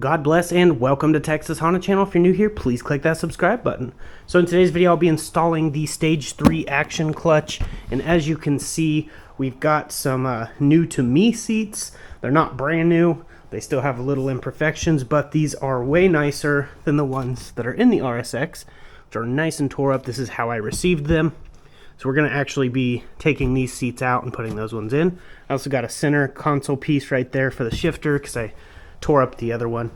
God bless and welcome to Texas Honda Channel. If you're new here, please click that subscribe button. So in today's video, I'll be installing the Stage 3 Action Clutch. And as you can see, we've got some new to me seats. They're not brand new. They still have little imperfections, but these are way nicer than the ones that are in the RSX, which are nice and tore up. This is how I received them. So we're going to actually be taking these seats out and putting those ones in. I also got a center console piece right there for the shifter because I tore up the other one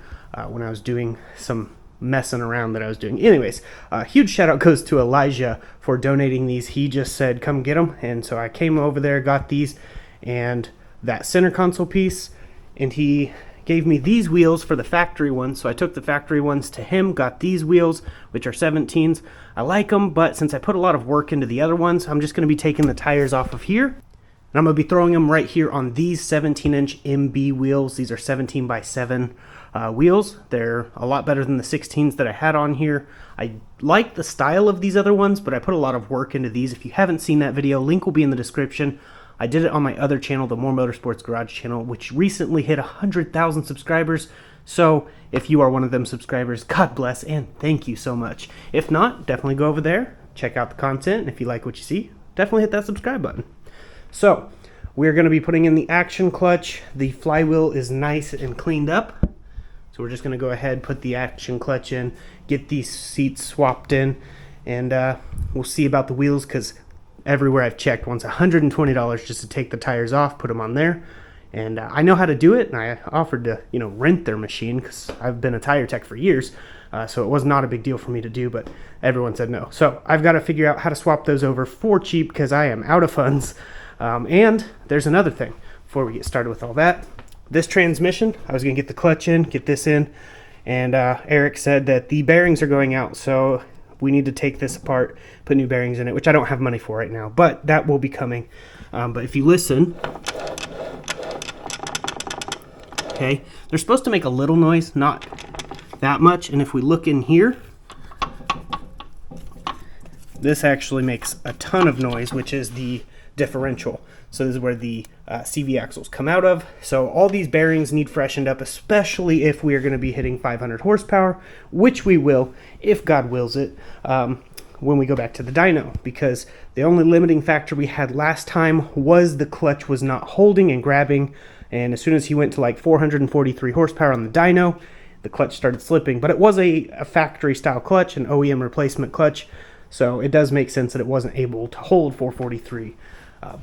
when I was doing some messing around that I was doing. Anyways, huge shout out goes to Elijah for donating these. He just said, come get them. And so I came over there, got these and that center console piece, and he gave me these wheels for the factory ones. So I took the factory ones to him, got these wheels, which are 17s. I like them, but since I put a lot of work into the other ones, I'm just going to be taking the tires off of here. And I'm going to be throwing them right here on these 17-inch MB wheels. These are 17 by 7 wheels. They're a lot better than the 16s that I had on here. I like the style of these other ones, but I put a lot of work into these. If you haven't seen that video, link will be in the description. I did it on my other channel, the More Motorsports Garage channel, which recently hit 100,000 subscribers. So if you are one of them subscribers, God bless and thank you so much. If not, definitely go over there, check out the content. And if you like what you see, definitely hit that subscribe button. So we're going to be putting in the action clutch. The flywheel is nice and cleaned up. So we're just going to go ahead, put the action clutch in, get these seats swapped in, and we'll see about the wheels because everywhere I've checked wants $120 just to take the tires off, put them on there. And I know how to do it, and I offered to, rent their machine because I've been a tire tech for years. So it was not a big deal for me to do, but everyone said no. So I've got to figure out how to swap those over for cheap because I am out of funds. And there's another thing before we get started with all that. This transmission, I was going to get the clutch in, get this in, and Eric said that the bearings are going out, so we need to take this apart, put new bearings in it, which I don't have money for right now, but that will be coming. But if you listen, okay, they're supposed to make a little noise, not that much, and if we look in here, this actually makes a ton of noise, which is the differential. So this is where the CV axles come out of. So all these bearings need freshened up, especially if we are going to be hitting 500 horsepower, which we will, if God wills it, when we go back to the dyno, because the only limiting factor we had last time was the clutch was not holding and grabbing, and as soon as he went to like 443 horsepower on the dyno, the clutch started slipping. But it was a factory style clutch, an OEM replacement clutch, so it does make sense that it wasn't able to hold 443.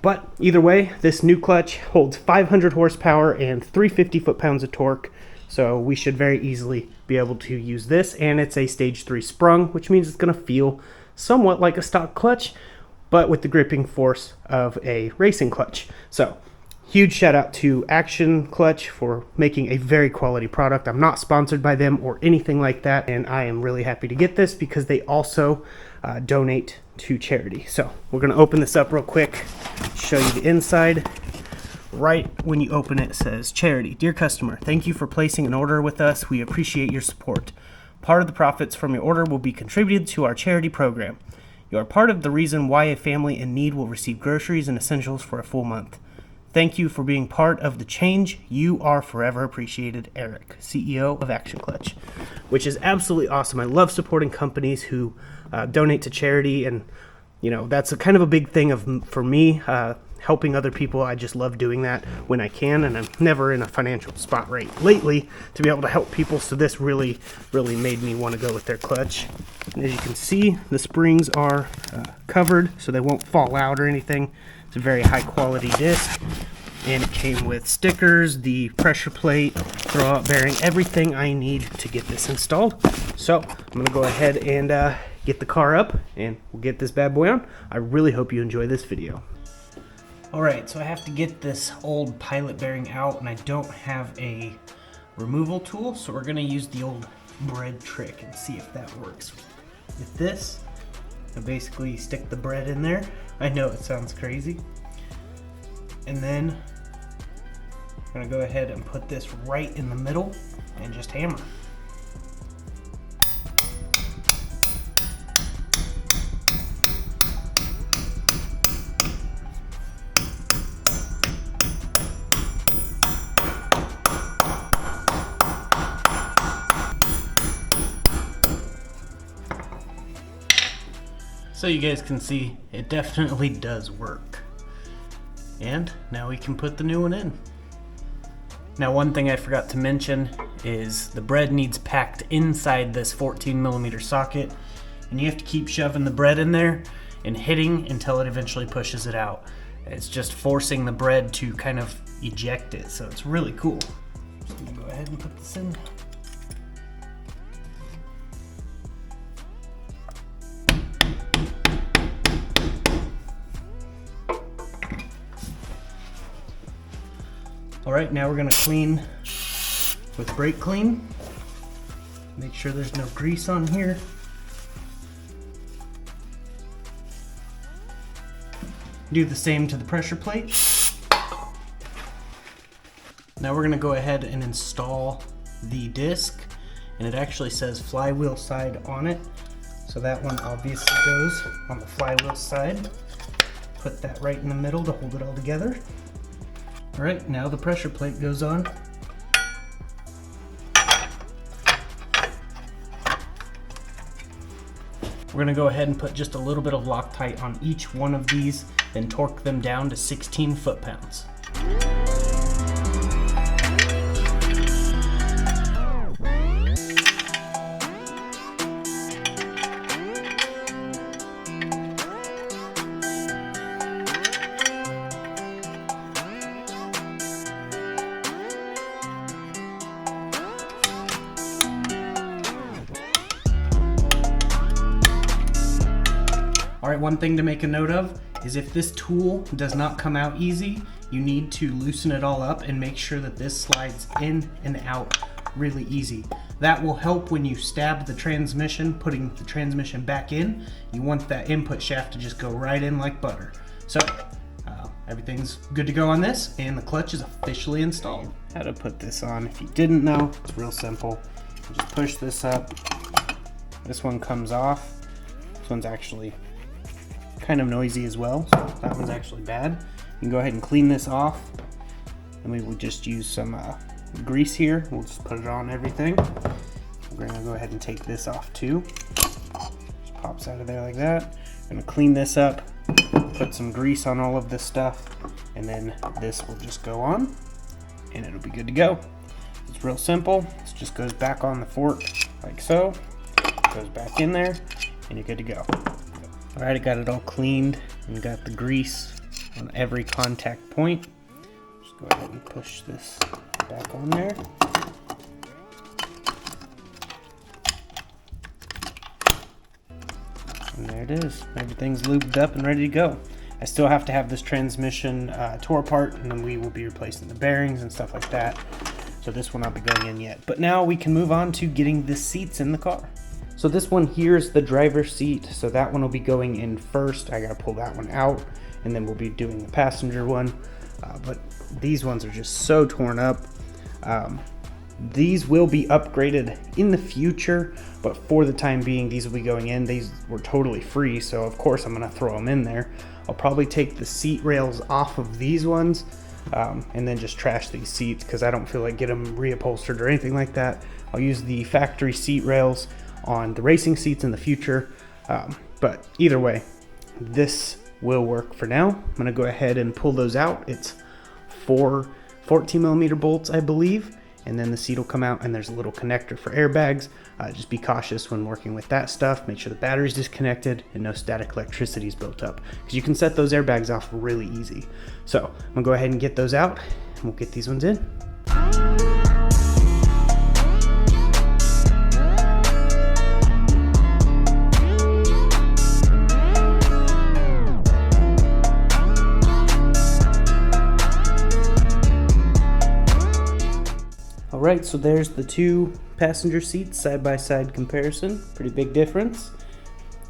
But either way, this new clutch holds 500 horsepower and 350 foot-pounds of torque, so we should very easily be able to use this, and it's a Stage 3 sprung, which means it's going to feel somewhat like a stock clutch, but with the gripping force of a racing clutch. So huge shout out to Action Clutch for making a very quality product. I'm not sponsored by them or anything like that, and I am really happy to get this because they also donate to charity. So we're going to open this up real quick, show you the inside. Right when you open it, it says, charity, dear customer, thank you for placing an order with us. We appreciate your support. Part of the profits from your order will be contributed to our charity program. You are part of the reason why a family in need will receive groceries and essentials for a full month. Thank you for being part of the change. You are forever appreciated, Eric, CEO of Action Clutch, which is absolutely awesome. I love supporting companies who donate to charity, and that's a kind of a big thing for me, helping other people. I just love doing that when I can, and I'm never in a financial spot right lately to be able to help people, so this really made me want to go with their clutch. And as you can see, the springs are covered so they won't fall out or anything. It's a very high quality disc, and it came with stickers, the pressure plate, throwout bearing, everything I need to get this installed. So I'm going to go ahead and get the car up, and we'll get this bad boy on. I really hope you enjoy this video. Alright, so I have to get this old pilot bearing out, and I don't have a removal tool, so we're going to use the old bread trick and see if that works. With this, I basically stick the bread in there. I know it sounds crazy. And then I'm going to go ahead and put this right in the middle and just hammer. So you guys can see it definitely does work. And now we can put the new one in. Now one thing I forgot to mention is the bread needs packed inside this 14mm socket, and you have to keep shoving the bread in there and hitting until it eventually pushes it out. It's just forcing the bread to kind of eject it, so it's really cool. Just gonna go ahead and put this in. All right, now we're gonna clean with brake clean. Make sure there's no grease on here. Do the same to the pressure plate. Now we're gonna go ahead and install the disc, and it actually says flywheel side on it. So that one obviously goes on the flywheel side. Put that right in the middle to hold it all together. All right, now the pressure plate goes on. We're gonna go ahead and put just a little bit of Loctite on each one of these, then torque them down to 16 foot-pounds. All right, one thing to make a note of is if this tool does not come out easy, you need to loosen it all up and make sure that this slides in and out really easy. That will help when you stab the transmission, putting the transmission back in. You want that input shaft to just go right in like butter. So everything's good to go on this, and the clutch is officially installed. How to put this on, if you didn't know, it's real simple. You just push this up. This one comes off. This one's actually kind of noisy as well, so that one's actually bad. You can go ahead and clean this off, and we will just use some grease here. We'll just put it on everything. We're gonna go ahead and take this off too. Just pops out of there like that. I'm gonna clean this up, put some grease on all of this stuff, and then this will just go on, and it'll be good to go. It's real simple. It just goes back on the fork like so, goes back in there, and you're good to go. All right, I got it all cleaned and got the grease on every contact point. Just go ahead and push this back on there. And there it is. Everything's lubed up and ready to go. I still have to have this transmission tore apart, and then we will be replacing the bearings and stuff like that. So this will not be going in yet. But now we can move on to getting the seats in the car. So this one here is the driver's seat, so that one will be going in first. I gotta pull that one out, and then we'll be doing the passenger one. But these ones are just so torn up. These will be upgraded in the future, but for the time being, these will be going in. These were totally free, so of course I'm gonna throw them in there. I'll probably take the seat rails off of these ones, and then just trash these seats, because I don't feel like get them reupholstered or anything like that. I'll use the factory seat rails on the racing seats in the future, but either way, this will work for now. I'm gonna go ahead and pull those out. It's 4 14mm bolts, I believe, and then the seat will come out, and there's a little connector for airbags. Just be cautious when working with that stuff. Make sure the battery's disconnected and no static electricity is built up, because you can set those airbags off really easy. So I'm gonna go ahead and get those out, and we'll get these ones in. All right, so there's the two passenger seats, side-by-side comparison, pretty big difference.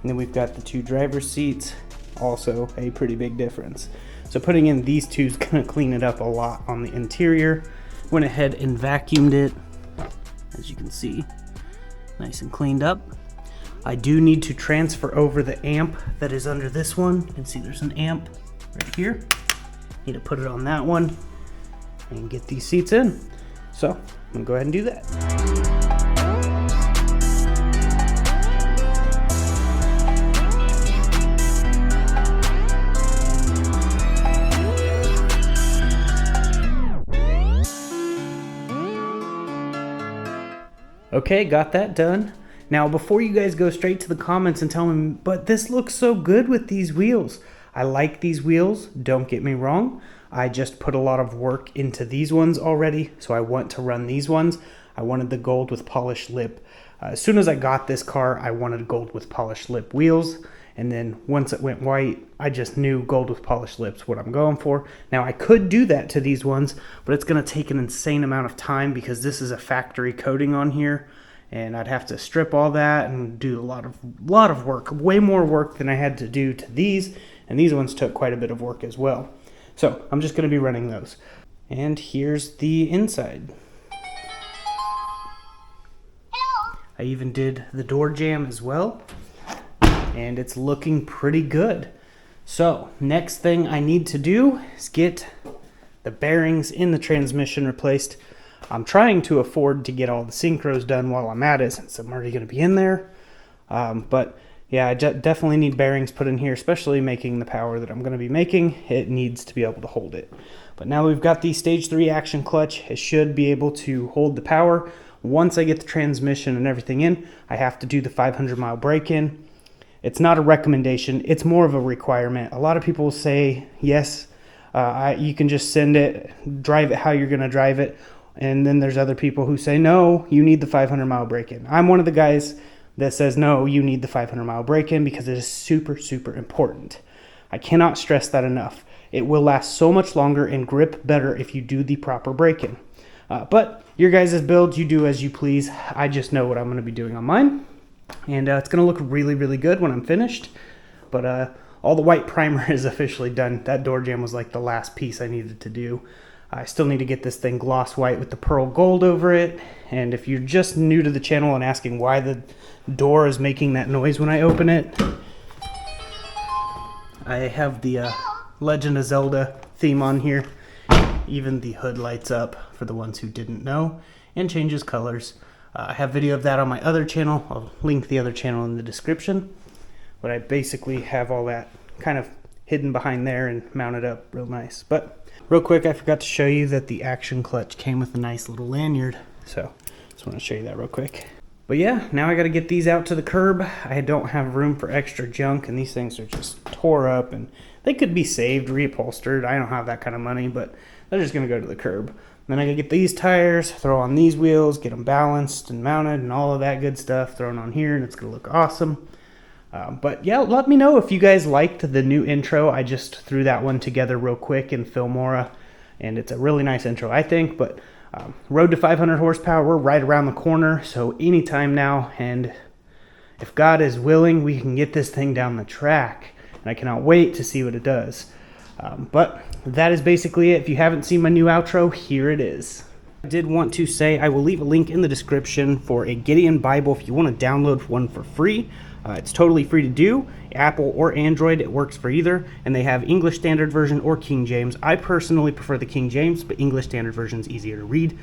And then we've got the two driver seats, also a pretty big difference. So putting in these two is gonna clean it up a lot on the interior. Went ahead and vacuumed it, as you can see, nice and cleaned up. I do need to transfer over the amp that is under this one. You can see there's an amp right here. Need to put it on that one and get these seats in. So I'm gonna go ahead and do that. Okay, got that done. Now, before you guys go straight to the comments and tell me, but this looks so good with these wheels. I like these wheels, don't get me wrong. I just put a lot of work into these ones already, so I want to run these ones. I wanted the gold with polished lip. As soon as I got this car, I wanted gold with polished lip wheels. And then once it went white, I just knew gold with polished lips what I'm going for. Now I could do that to these ones, but it's gonna take an insane amount of time because this is a factory coating on here. And I'd have to strip all that and do a lot of work, way more work than I had to do to these. And these ones took quite a bit of work as well. So I'm just gonna be running those. And here's the inside. I even did the door jamb as well. And it's looking pretty good. So next thing I need to do is get the bearings in the transmission replaced. I'm trying to afford to get all the synchros done while I'm at it since I'm already going to be in there. But yeah, I definitely need bearings put in here, especially making the power that I'm going to be making. It needs to be able to hold it. But now we've got the stage 3 action clutch. It should be able to hold the power. Once I get the transmission and everything in, I have to do the 500-mile break-in. It's not a recommendation, it's more of a requirement. A lot of people say, yes, you can just send it, drive it how you're going to drive it. And then there's other people who say, no, you need the 500-mile break-in. I'm one of the guys that says, no, you need the 500-mile break-in because it is super, super important. I cannot stress that enough. It will last so much longer and grip better if you do the proper break-in. But your guys' builds, you do as you please. I just know what I'm going to be doing on mine. And it's going to look really, really good when I'm finished. But all the white primer is officially done. That door jamb was like the last piece I needed to do. I still need to get this thing gloss white with the pearl gold over it. And if you're just new to the channel and asking why the door is making that noise when I open it, I have the Legend of Zelda theme on here. Even the hood lights up for the ones who didn't know and changes colors. I have video of that on my other channel. I'll link the other channel in the description. But I basically have all that kind of hidden behind there and mounted up real nice. But real quick, I forgot to show you that the action clutch came with a nice little lanyard. So just want to show you that real quick. But yeah, now I got to get these out to the curb. I don't have room for extra junk, and these things are just tore up, and they could be saved, reupholstered. I don't have that kind of money, but they're just going to go to the curb. Then I gotta get these tires, throw on these wheels, get them balanced and mounted and all of that good stuff thrown on here, and it's gonna look awesome. But yeah, let me know if you guys liked the new intro. I just threw that one together real quick in Filmora, and it's a really nice intro, I think. But road to 500 horsepower, we're right around the corner, so anytime now. And if God is willing, we can get this thing down the track, and I cannot wait to see what it does. But that is basically it. If you haven't seen my new outro, here it is. I did want to say I will leave a link in the description for a Gideon Bible if you want to download one for free. It's totally free to do. Apple or Android, it works for either. And they have English Standard Version or King James. I personally prefer the King James, but English Standard Version is easier to read.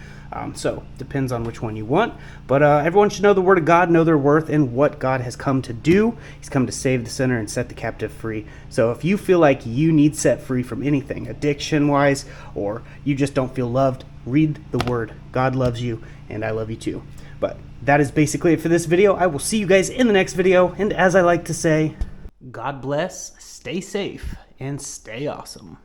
So depends on which one you want. But everyone should know the Word of God, know their worth, and what God has come to do. He's come to save the sinner and set the captive free. So if you feel like you need set free from anything, addiction-wise, or you just don't feel loved, read the Word. God loves you, and I love you too. But that is basically it for this video. I will see you guys in the next video. And as I like to say, God bless, stay safe, and stay awesome.